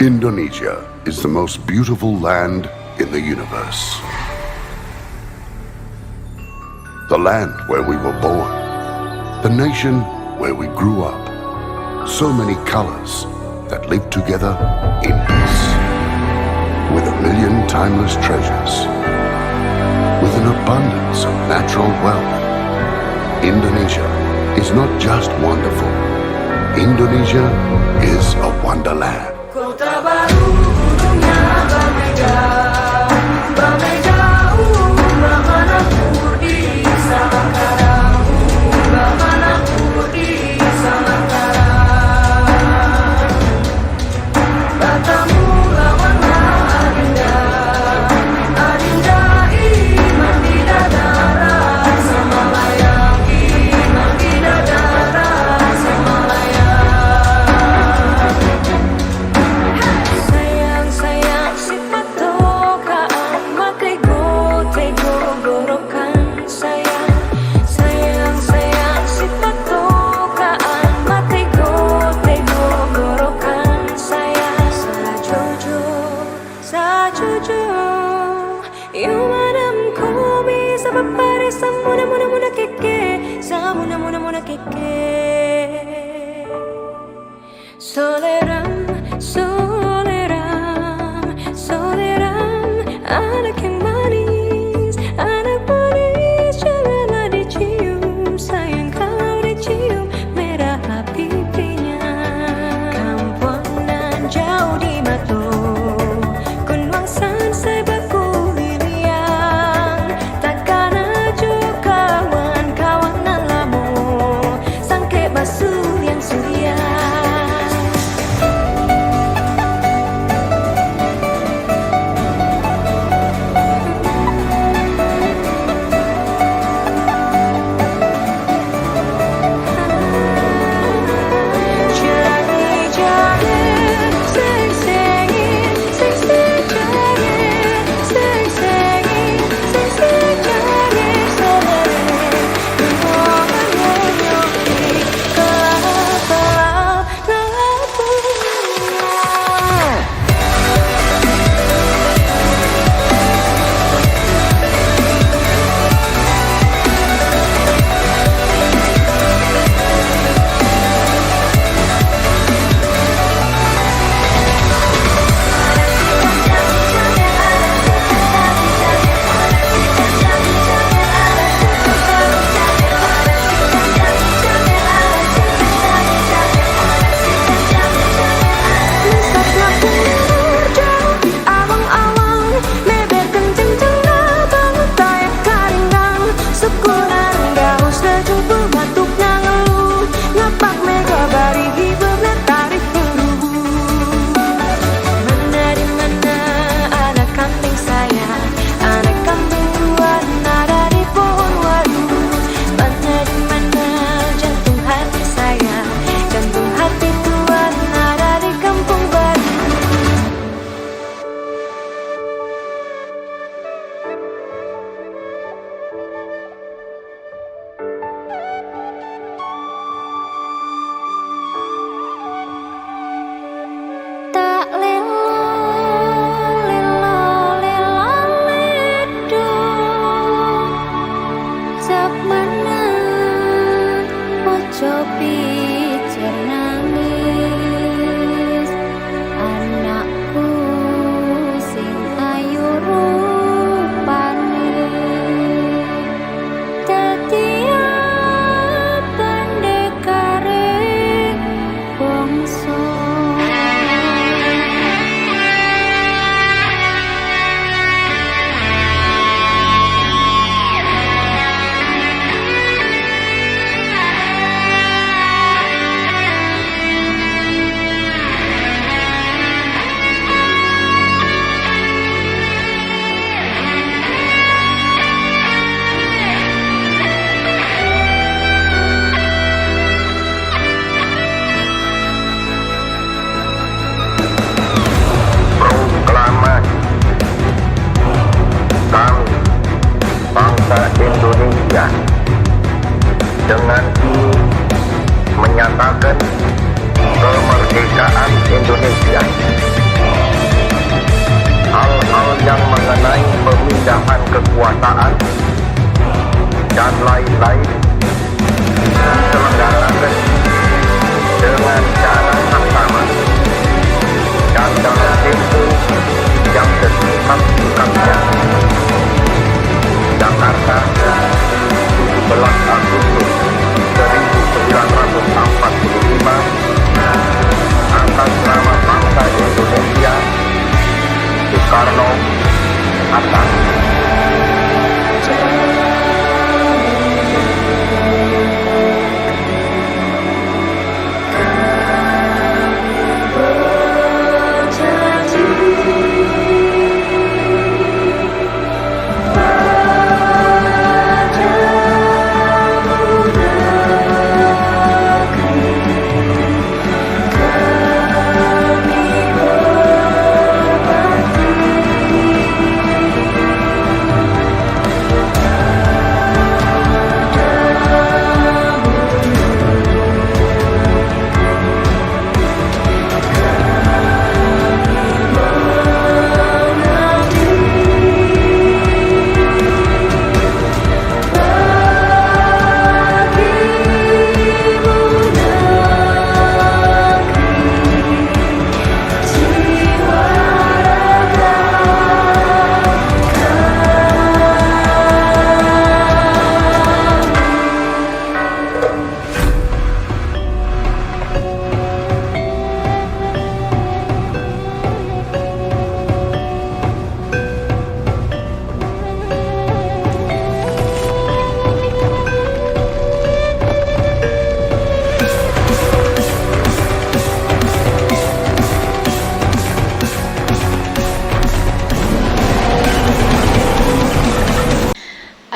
Indonesia is the most beautiful land in the universe. The land where we were born. The nation where we grew up. So many colors that live together in peace. With a million timeless treasures. With an abundance of natural wealth. Indonesia is not just wonderful. Indonesia is a wonderland. Kota baru gunungnya berbeda, berbeda mana di Samangkara, mana di Samangkara. Bertemu lawanlah Adinda, Adinda iman di dadara, Semalayang iman di dadara, Semalayang. Sayang sayang si patokaan makai go gorokan sayang. Sayang sayang si patokaan makai go gorokan sayang. Sajojo Yumadam ko bisa papari sa muna keke, sa muna keke. Soleram, soleram, soleram, anak yang manis, janganlah dicium, sayang kalau dicium, merahlah pipinya. Kampuanan jauh di Batu, Kunwangsan sebaku liliang, takkan aja kawan-kawanan lamu, sangke basuh yang surya.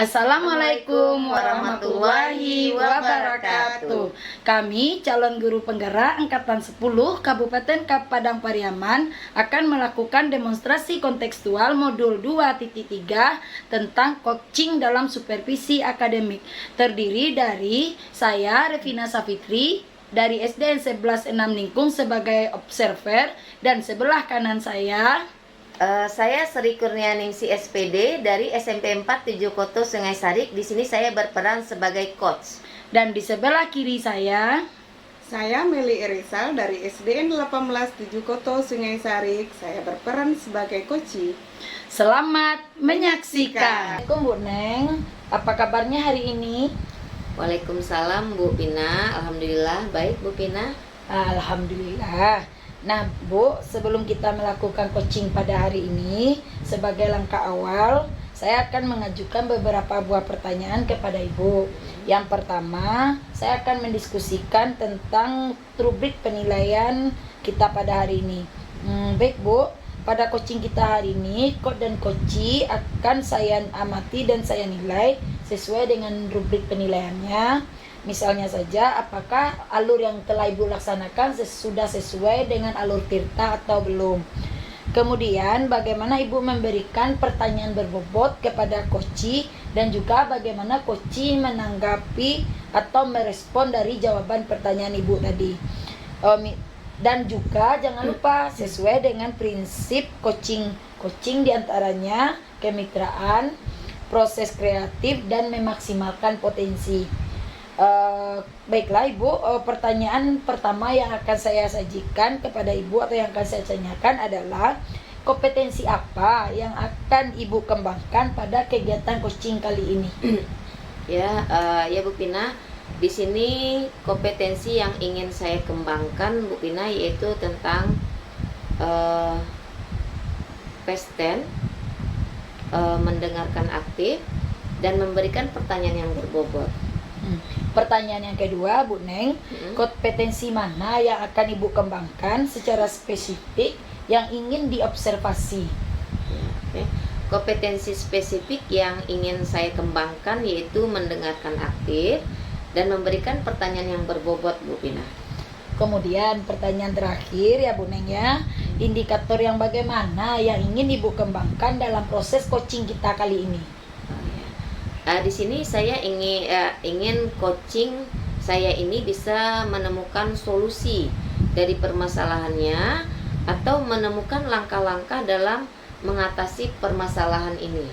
Assalamualaikum warahmatullahi wabarakatuh. Kami calon guru penggerak Angkatan 10 Kabupaten Padang Pariaman akan melakukan demonstrasi kontekstual modul 2.3 tentang coaching dalam supervisi akademik. Terdiri dari saya Revina Safitri dari SDN 11 6 Ningkung sebagai observer, dan sebelah kanan saya Sri Kurnianingsi SPD dari SMP 4 7 Koto Sungai Sarik. Di sini saya berperan sebagai coach. dan di sebelah kiri saya Meli Irisal dari SDN 18 7 Koto Sungai Sarik. Saya berperan sebagai koci. Selamat menyaksikan. Assalamualaikum Bu Neng, apa kabarnya hari ini? Waalaikumsalam Bu Pina. Alhamdulillah baik Bu Pina. Alhamdulillah. Nah Bu, sebelum kita melakukan coaching pada hari ini, sebagai langkah awal saya akan mengajukan beberapa buah pertanyaan kepada Ibu. Yang pertama, saya akan mendiskusikan tentang rubrik penilaian kita pada hari ini. Baik Bu, pada coaching kita hari ini, coach dan coachee akan saya amati dan saya nilai sesuai dengan rubrik penilaiannya. Misalnya saja, apakah alur yang telah Ibu laksanakan sudah sesuai dengan alur tirta atau belum. Kemudian bagaimana Ibu memberikan pertanyaan berbobot kepada coachee, dan juga bagaimana coachee menanggapi atau merespon dari jawaban pertanyaan Ibu tadi. Dan juga jangan lupa sesuai dengan prinsip coaching diantaranya kemitraan, proses kreatif, dan memaksimalkan potensi. Baiklah Ibu, pertanyaan pertama yang akan saya sajikan kepada Ibu atau yang akan saya tanyakan adalah kompetensi apa yang akan Ibu kembangkan pada kegiatan coaching kali ini? Ya Bu Pina, di sini kompetensi yang ingin saya kembangkan Bu Pina yaitu tentang PESTEN, mendengarkan aktif dan memberikan pertanyaan yang berbobot. Pertanyaan yang kedua Bu Neng, kompetensi mana yang akan Ibu kembangkan secara spesifik yang ingin diobservasi? Oke. Kompetensi spesifik yang ingin saya kembangkan yaitu mendengarkan aktif dan memberikan pertanyaan yang berbobot Bu Pina. Kemudian pertanyaan terakhir ya Bu Neng ya, indikator yang bagaimana yang ingin Ibu kembangkan dalam proses coaching kita kali ini? Di sini saya ingin coaching saya ini bisa menemukan solusi dari permasalahannya atau menemukan langkah-langkah dalam mengatasi permasalahan ini.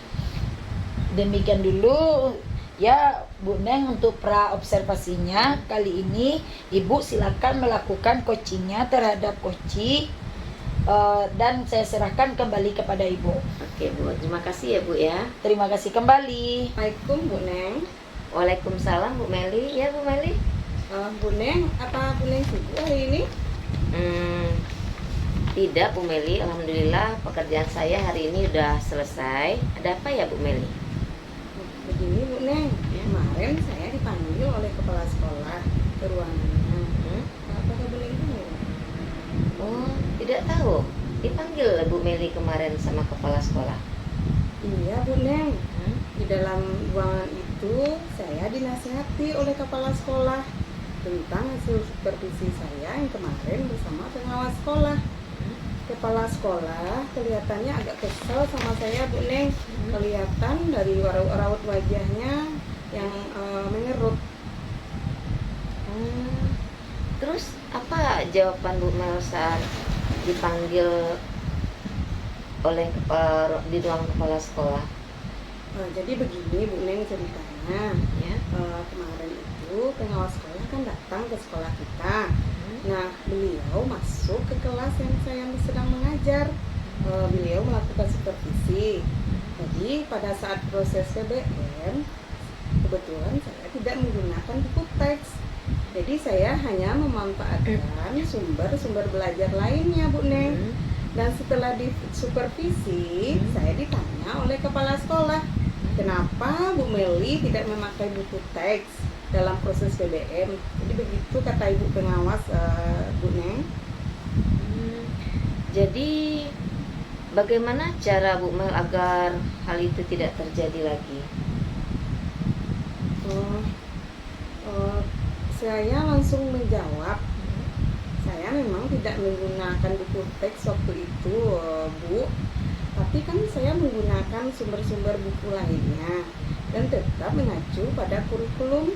Demikian dulu ya Bu Neng untuk pra observasinya. Kali ini Ibu silakan melakukan coachingnya terhadap coachee, dan saya serahkan kembali kepada Ibu. Oke Bu, terima kasih ya Bu ya. Terima kasih kembali. Assalamualaikum Bu Neng. Waalaikumsalam Bu Meli. Ya Bu Meli. Bu Neng, apa Bu Neng sibuk hari ini? Tidak Bu Meli, alhamdulillah pekerjaan saya hari ini udah selesai. Ada apa ya Bu Meli? Begini Bu Neng, kemarin saya dipanggil oleh kepala sekolah ke ruangannya. Apakah Bu Neng tahu? Oh, tidak tahu. Dipanggil Bu Meli kemarin sama kepala sekolah. Iya Bu Neng, di dalam ruangan itu saya dinasihati oleh kepala sekolah tentang hasil supervisi saya yang kemarin bersama pengawas sekolah. Kepala sekolah kelihatannya agak kesal sama saya Bu Neng. Kelihatan dari raut wajahnya yang mengerut. Terus apa jawaban Bu Mel saat dipanggil oleh di ruang kepala sekolah? Jadi begini Bu Neng ceritanya. Ya. Kemarin itu pengawas sekolah kan datang ke sekolah kita. Nah, beliau masuk ke kelas yang saya sedang mengajar. Beliau melakukan supervisi. Jadi pada saat proses PBM, kebetulan saya tidak menggunakan buku teks. Jadi saya hanya memanfaatkan sumber belajar lainnya Bu Neng. Dan setelah di supervisi, saya ditanya oleh kepala sekolah, kenapa Bu Meli tidak memakai buku teks dalam proses PBM. Jadi begitu kata Ibu pengawas Bu Neng. Jadi bagaimana cara Bu Mel agar hal itu tidak terjadi lagi? Oh, oh, saya langsung menjawab. Saya memang tidak menggunakan buku teks waktu itu, Bu. Tapi kan saya menggunakan sumber-sumber buku lainnya dan tetap mengacu pada kurikulum.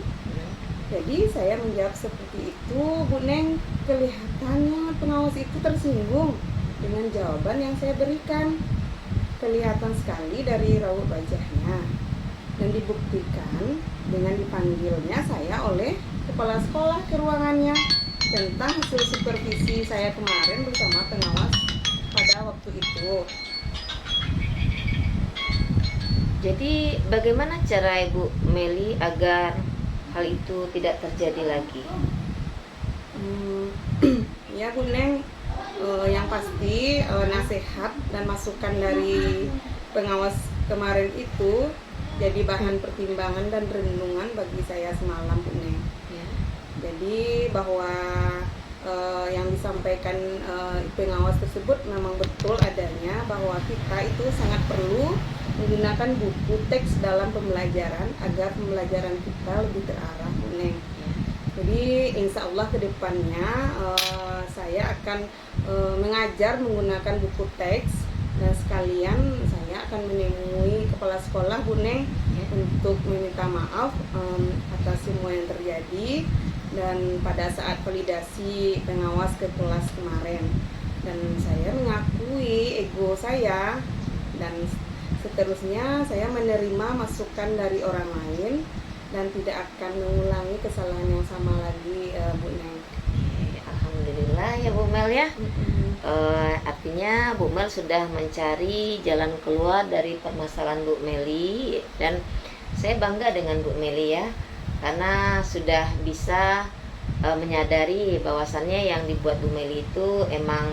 Jadi saya menjawab seperti itu, Bu Neng. Kelihatannya pengawas itu tersinggung dengan jawaban yang saya berikan. Kelihatan sekali dari raut wajahnya. Dan dibuktikan dengan dipanggilnya saya oleh kepala sekolah ke ruangannya tentang hasil supervisi saya kemarin bersama pengawas pada waktu itu. Jadi bagaimana cara Ibu Meli agar hal itu tidak terjadi lagi? Ya Bu Neng, yang pasti nasihat dan masukan dari pengawas kemarin itu jadi bahan pertimbangan dan renungan bagi saya semalam, Bu Neng. Ya. Jadi bahwa yang disampaikan pengawas tersebut memang betul adanya, bahwa kita itu sangat perlu menggunakan buku teks dalam pembelajaran agar pembelajaran kita lebih terarah, Bu Neng. Jadi insya Allah ke depannya saya akan mengajar menggunakan buku teks, dan sekalian saya akan menemui kepala sekolah, Bu Neng, untuk meminta maaf atas semua yang terjadi dan pada saat validasi pengawas ke kelas kemarin. Dan saya mengakui ego saya, dan seterusnya saya menerima masukan dari orang lain dan tidak akan mengulangi kesalahan yang sama lagi, Bu Neng. Alhamdulillah ya Bu Mel ya. Artinya Bu Mel sudah mencari jalan keluar dari permasalahan Bu Meli, dan saya bangga dengan Bu Meli ya, karena sudah bisa menyadari bahwasannya yang dibuat Bu Meli itu emang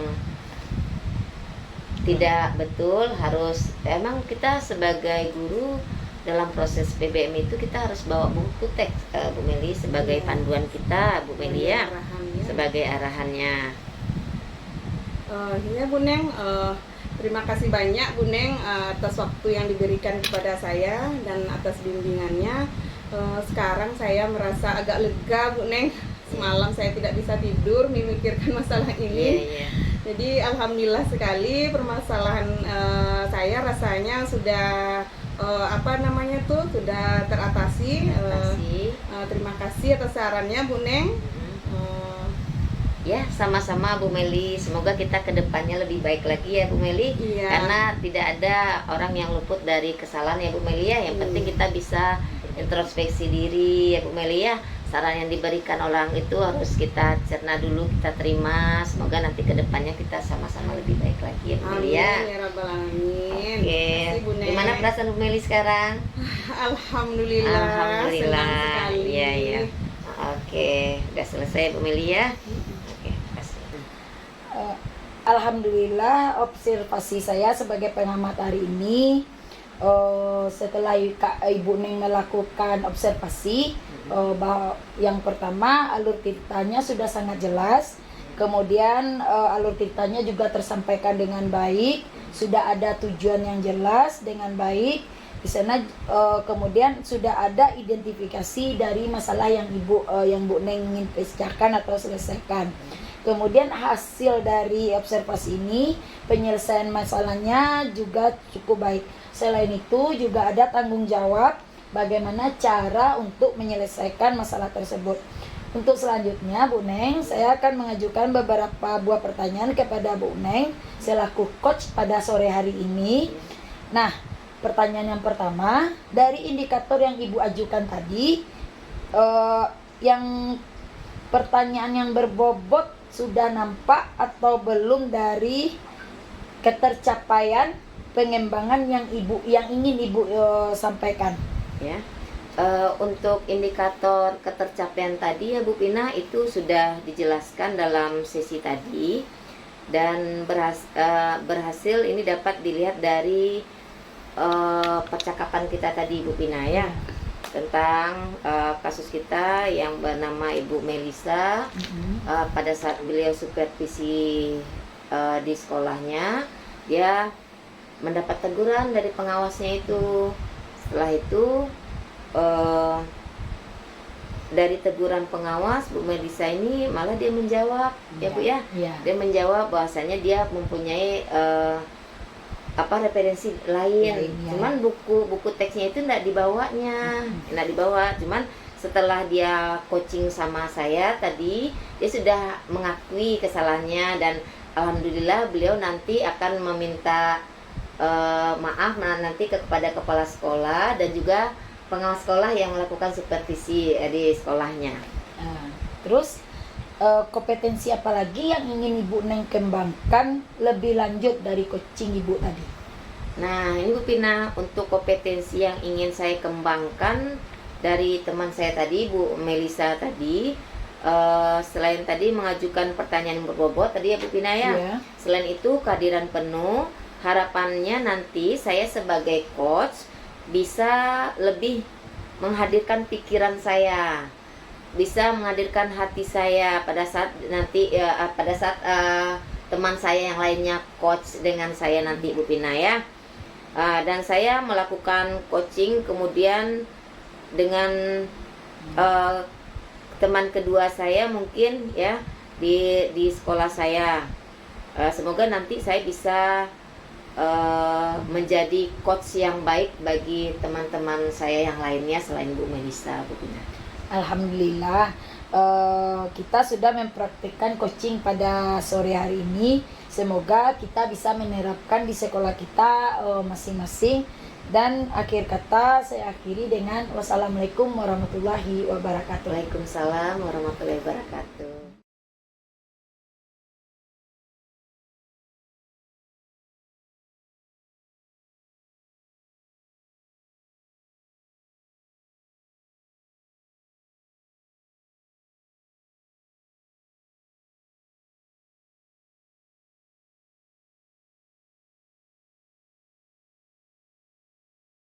tidak betul. Harus emang kita sebagai guru dalam proses PBM itu kita harus bawa buku teks, Bu Meli, sebagai panduan kita, Bu Meli ya, sebagai arahannya. Ya Bu Neng, terima kasih banyak Bu Neng atas waktu yang diberikan kepada saya dan atas bimbingannya. Sekarang saya merasa agak lega, Bu Neng. Semalam saya tidak bisa tidur memikirkan masalah ini. Jadi alhamdulillah sekali, permasalahan saya rasanya sudah sudah teratasi. Terima kasih atas sarannya, Bu Neng. Ya, sama-sama Bu Meli. Semoga kita ke depannya lebih baik lagi ya Bu Meli. Iya. Karena tidak ada orang yang luput dari kesalahan ya Bu Meli ya. Yang penting kita bisa introspeksi diri ya Bu Meli ya. Saran yang diberikan orang itu harus kita cerna dulu, kita terima. Semoga nanti ke depannya kita sama-sama lebih baik lagi ya Bu Meli ya. Amin ya Rabbal Alamin. Oke. Gimana perasaan Bu Meli sekarang? Alhamdulillah. Alhamdulillah. Senang sekali. Iya. Oke, udah selesai Bu Meli ya. Alhamdulillah, observasi saya sebagai pengamat hari ini, setelah Ibu Neng melakukan observasi, bahwa yang pertama alur ceritanya sudah sangat jelas, kemudian alur ceritanya juga tersampaikan dengan baik, sudah ada tujuan yang jelas dengan baik di sana, kemudian sudah ada identifikasi dari masalah yang Bu Neng ingin pecahkan atau selesaikan. Kemudian hasil dari observasi ini, penyelesaian masalahnya juga cukup baik. Selain itu juga ada tanggung jawab bagaimana cara untuk menyelesaikan masalah tersebut. Untuk selanjutnya Bu Neng, saya akan mengajukan beberapa buah pertanyaan kepada Bu Neng selaku coach pada sore hari ini. Nah, pertanyaan yang pertama, dari indikator yang Ibu ajukan tadi, yang pertanyaan yang berbobot sudah nampak atau belum dari ketercapaian pengembangan yang ingin Ibu sampaikan? Ya, untuk indikator ketercapaian tadi ya Bu Pina, itu sudah dijelaskan dalam sesi tadi, dan berhasil ini dapat dilihat dari percakapan kita tadi Bu Pina ya, tentang kasus kita yang bernama Ibu Melisa. Pada saat beliau supervisi di sekolahnya, dia mendapat teguran dari pengawasnya itu. Setelah itu dari teguran pengawas Bu Melisa ini malah dia menjawab ya Bu ya. Iya. Dia menjawab bahwasanya dia mempunyai referensi lain. Lain, ya. Cuman buku teksnya itu enggak dibawanya. Enggak dibawa. Cuman setelah dia coaching sama saya tadi, dia sudah mengakui kesalahannya dan alhamdulillah beliau nanti akan meminta maaf nanti kepada kepala sekolah dan juga pengawas sekolah yang melakukan supervisi di sekolahnya. Nah, terus kompetensi apa lagi yang ingin Ibu Neng kembangkan lebih lanjut dari coaching Ibu tadi? Nah, ini Bu Pina, untuk kompetensi yang ingin saya kembangkan dari teman saya tadi, Bu Melisa tadi, selain tadi mengajukan pertanyaan yang berbobot tadi ya Bu Pina ya. Iya. Selain itu kehadiran penuh, harapannya nanti saya sebagai coach bisa lebih menghadirkan pikiran saya, bisa menghadirkan hati saya pada saat nanti teman saya yang lainnya coach dengan saya nanti Bu Pina ya. Dan saya melakukan coaching kemudian dengan teman kedua saya mungkin ya di sekolah saya. Semoga nanti saya bisa menjadi coach yang baik bagi teman-teman saya yang lainnya selain Bu Melisa, Bu Pina. Alhamdulillah kita sudah mempraktikkan coaching pada sore hari ini. Semoga kita bisa menerapkan di sekolah kita masing-masing. Dan akhir kata saya akhiri dengan wassalamualaikum warahmatullahi wabarakatuh. Waalaikumsalam warahmatullahi wabarakatuh.